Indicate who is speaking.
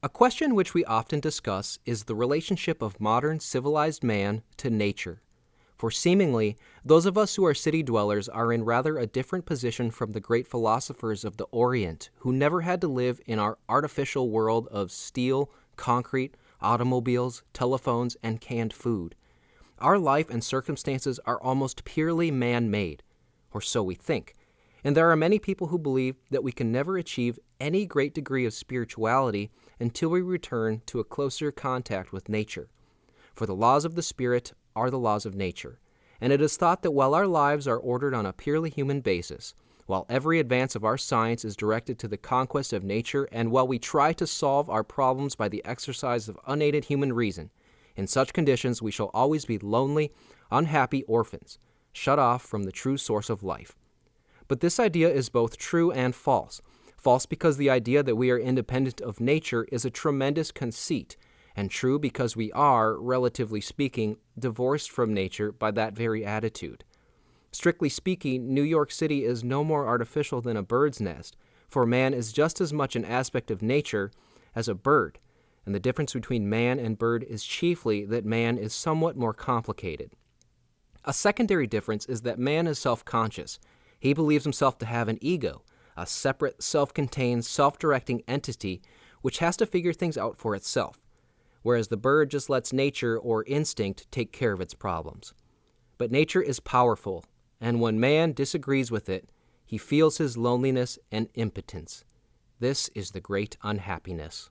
Speaker 1: A question which we often discuss is the relationship of modern civilized man to nature. For seemingly, those of us who are city dwellers are in rather a different position from the great philosophers of the Orient who never had to live in our artificial world of steel, concrete, automobiles, telephones, and canned food. Our life and circumstances are almost purely man-made, or so we think. And there are many people who believe that we can never achieve any great degree of spirituality until we return to a closer contact with nature. For the laws of the Spirit are the laws of nature, and it is thought that while our lives are ordered on a purely human basis, while every advance of our science is directed to the conquest of nature, and while we try to solve our problems by the exercise of unaided human reason, in such conditions we shall always be lonely, unhappy orphans, shut off from the true source of life. But this idea is both true and false. False because the idea that we are independent of nature is a tremendous conceit, and true because we are, relatively speaking, divorced from nature by that very attitude. Strictly speaking, New York City is no more artificial than a bird's nest, for man is just as much an aspect of nature as a bird, and the difference between man and bird is chiefly that man is somewhat more complicated. A secondary difference is that man is self-conscious. He believes himself to have an ego, a separate, self-contained, self-directing entity which has to figure things out for itself, whereas the bird just lets nature or instinct take care of its problems. But nature is powerful, and when man disagrees with it, he feels his loneliness and impotence. This is the great unhappiness.